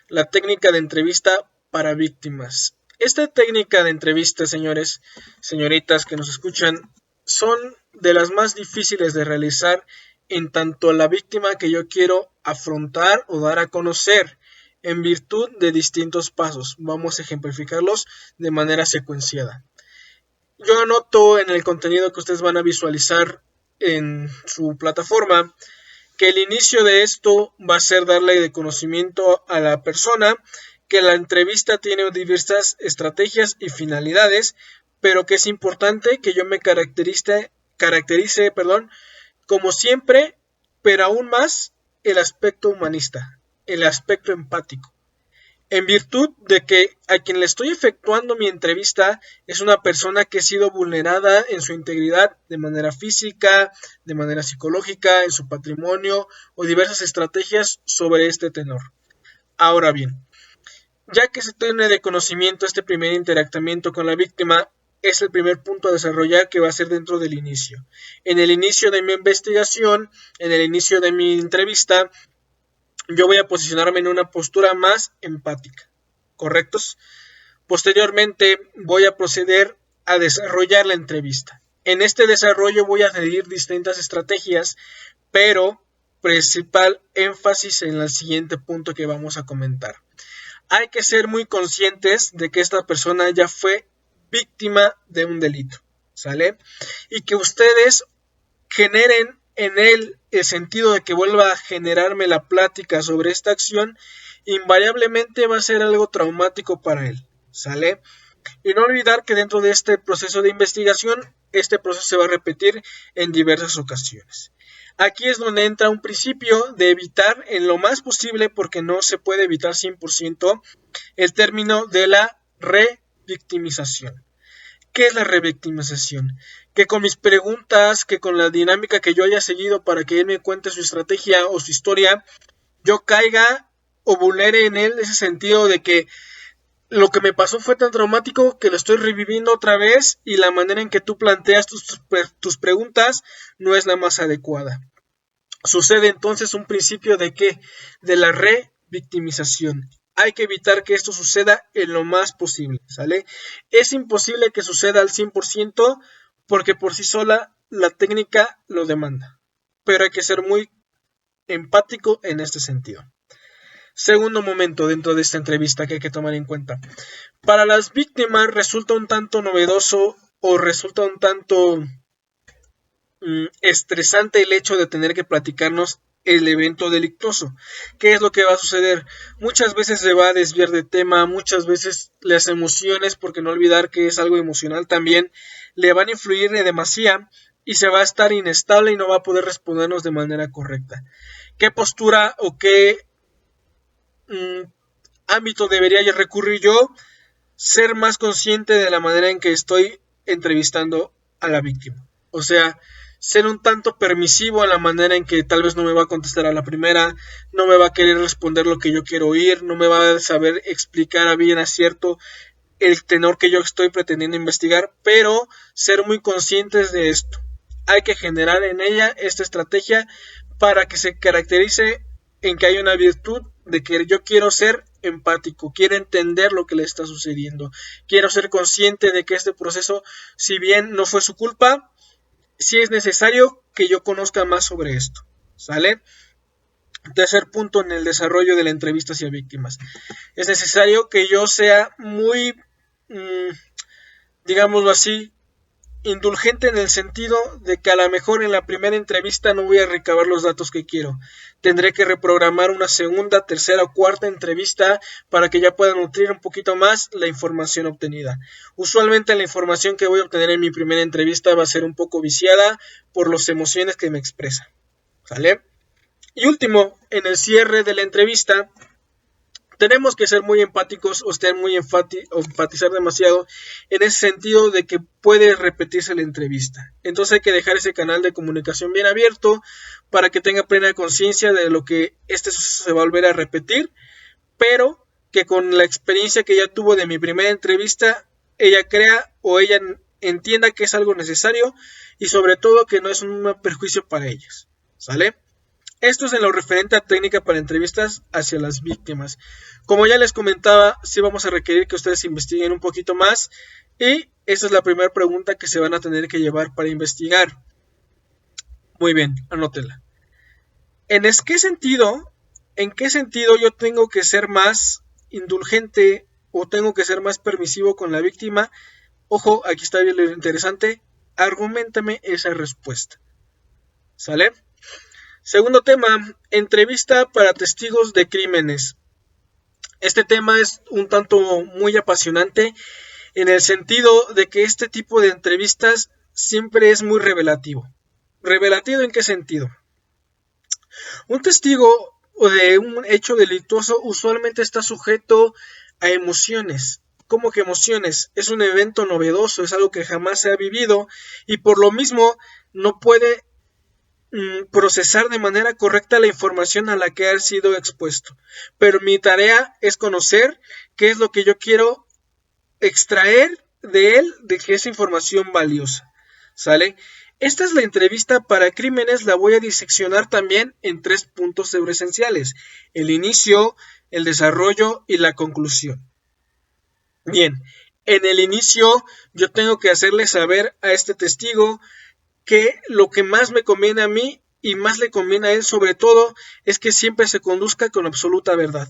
la técnica de entrevista para víctimas. Esta técnica de entrevista, señores, señoritas que nos escuchan, son de las más difíciles de realizar en tanto a la víctima que yo quiero afrontar o dar a conocer en virtud de distintos pasos. Vamos a ejemplificarlos de manera secuenciada. Yo anoto en el contenido que ustedes van a visualizar en su plataforma que el inicio de esto va a ser darle de conocimiento a la persona que la entrevista tiene diversas estrategias y finalidades, pero que es importante que yo me caracterice, como siempre, pero aún más el aspecto humanista, el aspecto empático. En virtud de que a quien le estoy efectuando mi entrevista es una persona que ha sido vulnerada en su integridad de manera física, de manera psicológica, en su patrimonio o diversas estrategias sobre este tenor. Ahora bien, ya que se tiene de conocimiento este primer interactamiento con la víctima, es el primer punto a desarrollar que va a ser dentro del inicio. En el inicio de mi investigación, en el inicio de mi entrevista, yo voy a posicionarme en una postura más empática, ¿correctos? Posteriormente voy a proceder a desarrollar la entrevista. En este desarrollo voy a seguir distintas estrategias, pero principal énfasis en el siguiente punto que vamos a comentar. Hay que ser muy conscientes de que esta persona ya fue víctima de un delito, ¿sale? Y que ustedes generen en él el sentido de que vuelva a generarme la plática sobre esta acción, invariablemente va a ser algo traumático para él, ¿sale? Y no olvidar que dentro de este proceso de investigación, este proceso se va a repetir en diversas ocasiones. Aquí es donde entra un principio de evitar en lo más posible, porque no se puede evitar 100%, el término de la revictimización. ¿Qué es la revictimización? Que con mis preguntas, que con la dinámica que yo haya seguido para que él me cuente su estrategia o su historia, yo caiga o vulnere en él ese sentido de que lo que me pasó fue tan traumático que lo estoy reviviendo otra vez y la manera en que tú planteas tus preguntas no es la más adecuada. Sucede entonces un principio de ¿qué? De la revictimización. Hay que evitar que esto suceda en lo más posible, ¿sale? Es imposible que suceda al 100% porque por sí sola la técnica lo demanda. Pero hay que ser muy empático en este sentido. Segundo momento dentro de esta entrevista que hay que tomar en cuenta. Para las víctimas resulta un tanto novedoso o resulta un tanto estresante el hecho de tener que platicarnos el evento delictuoso. ¿Qué es lo que va a suceder? Muchas veces se va a desviar de tema, muchas veces las emociones, porque no olvidar que es algo emocional también, le van a influir de demasía y se va a estar inestable y no va a poder respondernos de manera correcta. ¿Qué postura o qué ámbito debería recurrir yo? Ser más consciente de la manera en que estoy entrevistando a la víctima. O sea, ser un tanto permisivo en la manera en que tal vez no me va a contestar a la primera, no me va a querer responder lo que yo quiero oír, no me va a saber explicar a bien a cierto el tenor que yo estoy pretendiendo investigar, pero ser muy conscientes de esto. Hay que generar en ella esta estrategia para que se caracterice en que hay una virtud de que yo quiero ser empático, quiero entender lo que le está sucediendo, quiero ser consciente de que este proceso, si bien no fue su culpa, sí es necesario que yo conozca más sobre esto, ¿sale? Tercer punto en el desarrollo de la entrevista hacia víctimas. Es necesario que yo sea muy, digámoslo así, indulgente en el sentido de que a lo mejor en la primera entrevista no voy a recabar los datos que quiero. Tendré que reprogramar una segunda, tercera o cuarta entrevista para que ya pueda nutrir un poquito más la información obtenida. Usualmente la información que voy a obtener en mi primera entrevista va a ser un poco viciada por las emociones que me expresa, ¿sale? Y último, en el cierre de la entrevista, tenemos que ser muy empáticos o estar muy enfatizar demasiado en ese sentido de que puede repetirse la entrevista. Entonces hay que dejar ese canal de comunicación bien abierto para que tenga plena conciencia de lo que este suceso se va a volver a repetir, pero que con la experiencia que ella tuvo de mi primera entrevista, ella crea o ella entienda que es algo necesario y sobre todo que no es un perjuicio para ellas, ¿sale? Esto es en lo referente a técnica para entrevistas hacia las víctimas. Como ya les comentaba, sí vamos a requerir que ustedes investiguen un poquito más y esta es la primera pregunta que se van a tener que llevar para investigar. Muy bien, anótela. ¿En qué sentido yo tengo que ser más indulgente o tengo que ser más permisivo con la víctima? Ojo, aquí está bien lo interesante. Argumentame esa respuesta. ¿Sale? Segundo tema, entrevista para testigos de crímenes. Este tema es un tanto muy apasionante en el sentido de que este tipo de entrevistas siempre es muy revelativo. ¿Revelativo en qué sentido? Un testigo de un hecho delictuoso usualmente está sujeto a emociones. ¿Cómo que emociones? Es un evento novedoso, es algo que jamás se ha vivido y por lo mismo no puede procesar de manera correcta la información a la que ha sido expuesto. Pero mi tarea es conocer qué es lo que yo quiero extraer de él, de que es información valiosa. ¿Sale? Esta es la entrevista para crímenes, la voy a diseccionar también en 3 puntos esenciales: el inicio, el desarrollo y la conclusión. Bien, en el inicio yo tengo que hacerle saber a este testigo que lo que más me conviene a mí y más le conviene a él sobre todo es que siempre se conduzca con absoluta verdad,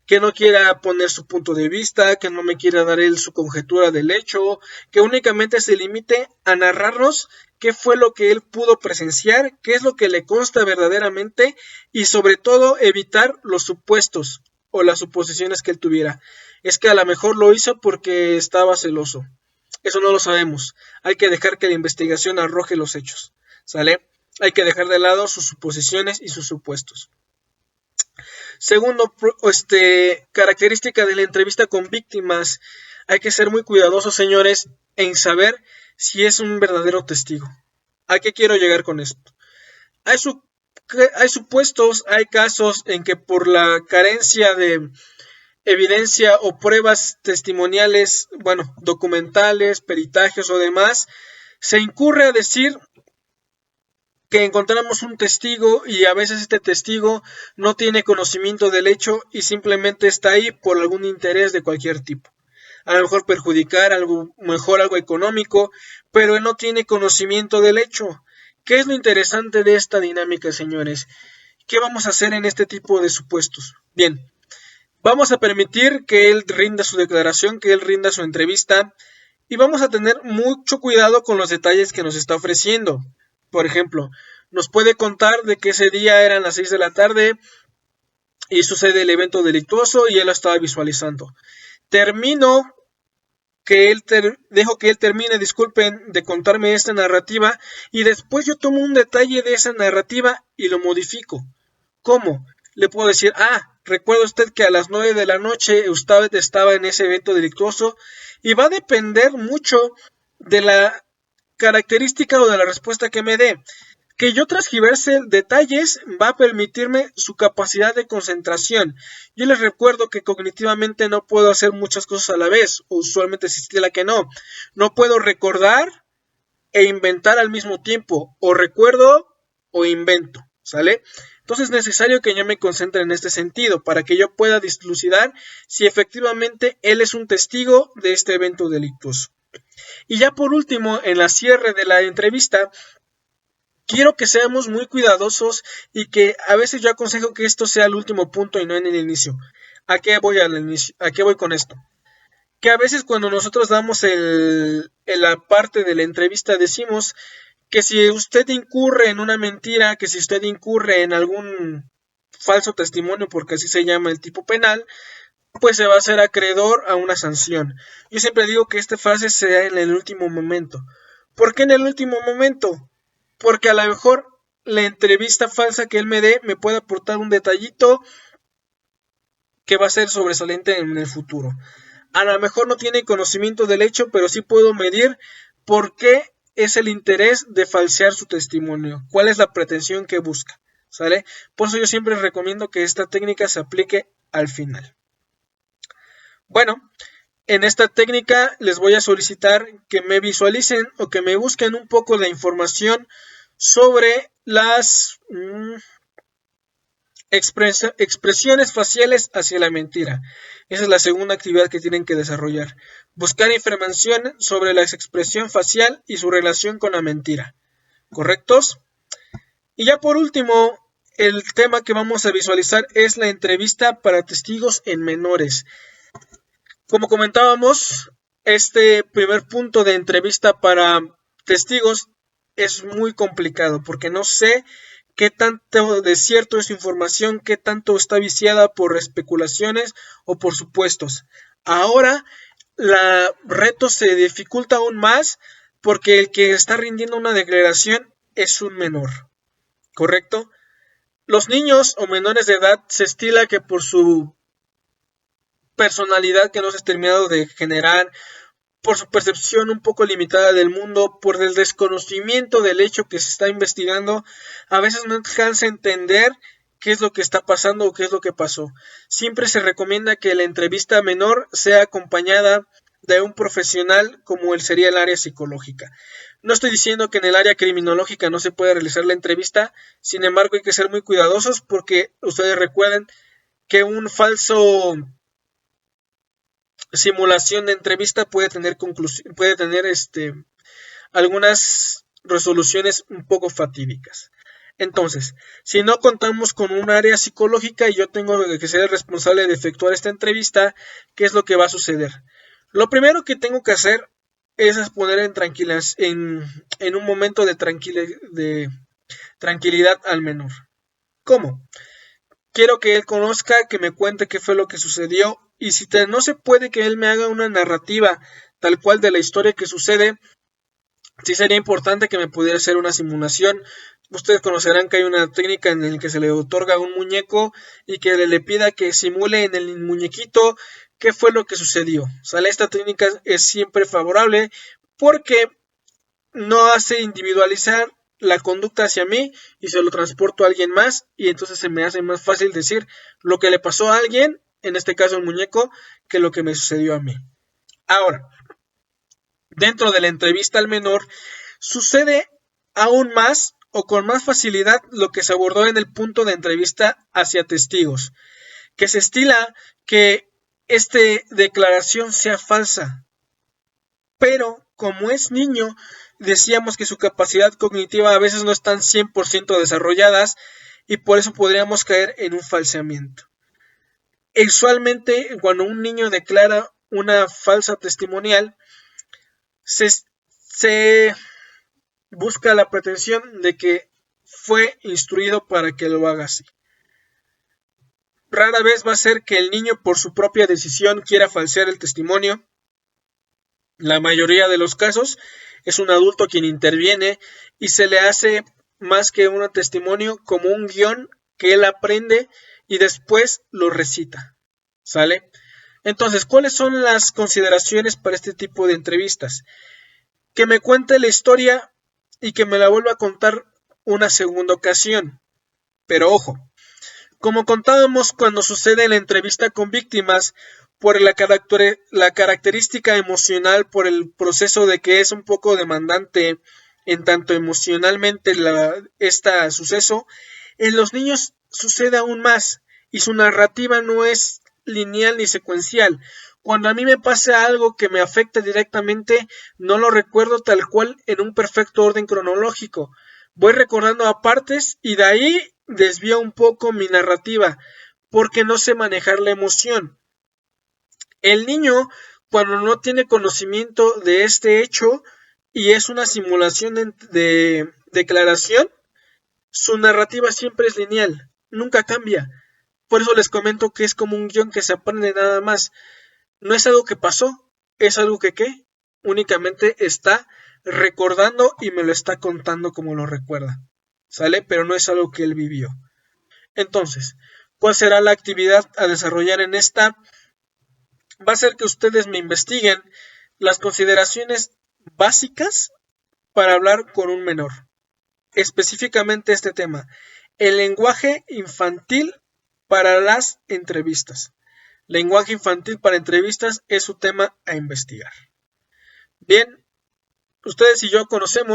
que no quiera poner su punto de vista, que no me quiera dar él su conjetura del hecho, que únicamente se limite a narrarnos qué fue lo que él pudo presenciar, qué es lo que le consta verdaderamente y sobre todo evitar los supuestos o las suposiciones que él tuviera. Es que a lo mejor lo hizo porque estaba celoso. Eso no lo sabemos. Hay que dejar que la investigación arroje los hechos. ¿Sale? Hay que dejar de lado sus suposiciones y sus supuestos. Segundo, característica de la entrevista con víctimas. Hay que ser muy cuidadosos, señores, en saber si es un verdadero testigo. ¿A qué quiero llegar con esto? Hay supuestos, hay casos en que por la carencia de evidencia o pruebas testimoniales, bueno, documentales, peritajes o demás, se incurre a decir que encontramos un testigo y a veces este testigo no tiene conocimiento del hecho y simplemente está ahí por algún interés de cualquier tipo. A lo mejor perjudicar, algo mejor algo económico, pero él no tiene conocimiento del hecho. ¿Qué es lo interesante de esta dinámica, señores? ¿Qué vamos a hacer en este tipo de supuestos? Bien, vamos a permitir que él rinda su declaración, que él rinda su entrevista y vamos a tener mucho cuidado con los detalles que nos está ofreciendo. Por ejemplo, nos puede contar de que ese día eran las 6 de la tarde y sucede el evento delictuoso y él lo estaba visualizando. Dejo que él termine, disculpen, de contarme esta narrativa y después yo tomo un detalle de esa narrativa y lo modifico. ¿Cómo? Le puedo decir, recuerda usted que a las 9 de la noche usted estaba en ese evento delictuoso y va a depender mucho de la característica o de la respuesta que me dé. Que yo transgiverse detalles va a permitirme su capacidad de concentración. Yo les recuerdo que cognitivamente no puedo hacer muchas cosas a la vez, o usualmente existe la que no. No puedo recordar e inventar al mismo tiempo, o recuerdo o invento, ¿sale? Entonces es necesario que yo me concentre en este sentido para que yo pueda dilucidar si efectivamente él es un testigo de este evento delictuoso. Y ya por último, en la cierre de la entrevista, quiero que seamos muy cuidadosos y que a veces yo aconsejo que esto sea el último punto y no en el inicio. ¿A qué voy con esto? Que a veces cuando nosotros damos en la parte de la entrevista decimos que si usted incurre en una mentira, que si usted incurre en algún falso testimonio, porque así se llama el tipo penal, pues se va a ser acreedor a una sanción. Yo siempre digo que esta frase se da en el último momento. ¿Por qué en el último momento? Porque a lo mejor la entrevista falsa que él me dé me puede aportar un detallito que va a ser sobresaliente en el futuro. A lo mejor no tiene conocimiento del hecho, pero sí puedo medir por qué es el interés de falsear su testimonio, cuál es la pretensión que busca, ¿sale? Por eso yo siempre recomiendo que esta técnica se aplique al final. Bueno, en esta técnica les voy a solicitar que me visualicen o que me busquen un poco de información sobre las Expresiones faciales hacia la mentira. Esa es la segunda actividad que tienen que desarrollar. Buscar información sobre la expresión facial y su relación con la mentira. ¿Correctos? Y ya por último, el tema que vamos a visualizar es la entrevista para testigos en menores. Como comentábamos, este primer punto de entrevista para testigos es muy complicado porque no sé qué tanto de cierto es información, qué tanto está viciada por especulaciones o por supuestos. Ahora, el reto se dificulta aún más porque el que está rindiendo una declaración es un menor, ¿correcto? Los niños o menores de edad se estila que por su personalidad que no se ha terminado de generar, por su percepción un poco limitada del mundo, por el desconocimiento del hecho que se está investigando, a veces no alcanza a entender qué es lo que está pasando o qué es lo que pasó. Siempre se recomienda que la entrevista menor sea acompañada de un profesional como sería el área psicológica. No estoy diciendo que en el área criminológica no se pueda realizar la entrevista, sin embargo hay que ser muy cuidadosos porque ustedes recuerden que un falso simulación de entrevista puede tener algunas resoluciones un poco fatídicas. Entonces, si no contamos con un área psicológica y yo tengo que ser el responsable de efectuar esta entrevista, ¿qué es lo que va a suceder? Lo primero que tengo que hacer es poner en un momento de tranquilidad al menor. ¿Cómo? Quiero que él conozca, que me cuente qué fue lo que sucedió y si no se puede que él me haga una narrativa tal cual de la historia que sucede, sí sería importante que me pudiera hacer una simulación. Ustedes conocerán que hay una técnica en la que se le otorga un muñeco y que le pida que simule en el muñequito qué fue lo que sucedió. ¿Sale? Esta técnica es siempre favorable porque no hace individualizar la conducta hacia mí y se lo transporto a alguien más y entonces se me hace más fácil decir lo que le pasó a alguien, en este caso el muñeco, que lo que me sucedió a mí. Ahora, dentro de la entrevista al menor, sucede aún más o con más facilidad lo que se abordó en el punto de entrevista hacia testigos, que se estila que esta declaración sea falsa, pero como es niño, decíamos que su capacidad cognitiva a veces no están 100% desarrolladas y por eso podríamos caer en un falseamiento. Usualmente, cuando un niño declara una falsa testimonial, se busca la pretensión de que fue instruido para que lo haga así. Rara vez va a ser que el niño por su propia decisión quiera falsear el testimonio. La mayoría de los casos es un adulto quien interviene y se le hace más que un testimonio como un guión que él aprende y después lo recita. ¿Sale? Entonces, ¿cuáles son las consideraciones para este tipo de entrevistas? Que me cuente la historia y que me la vuelva a contar una segunda ocasión. Pero ojo, como contábamos cuando sucede la entrevista con víctimas, por la característica emocional, por el proceso de que es un poco demandante en tanto emocionalmente este suceso, en los niños sucede aún más y su narrativa no es lineal ni secuencial. Cuando a mí me pasa algo que me afecta directamente, no lo recuerdo tal cual en un perfecto orden cronológico. Voy recordando a partes y de ahí desvío un poco mi narrativa porque no sé manejar la emoción. El niño, cuando no tiene conocimiento de este hecho y es una simulación de declaración, su narrativa siempre es lineal, nunca cambia. Por eso les comento que es como un guión que se aprende nada más. No es algo que pasó, es algo que únicamente está recordando y me lo está contando como lo recuerda. ¿Sale? Pero no es algo que él vivió. Entonces, ¿cuál será la actividad a desarrollar en esta? Va a ser que ustedes me investiguen las consideraciones básicas para hablar con un menor. Específicamente este tema, el lenguaje infantil para las entrevistas. Lenguaje infantil para entrevistas es su tema a investigar. Bien, ustedes y yo conocemos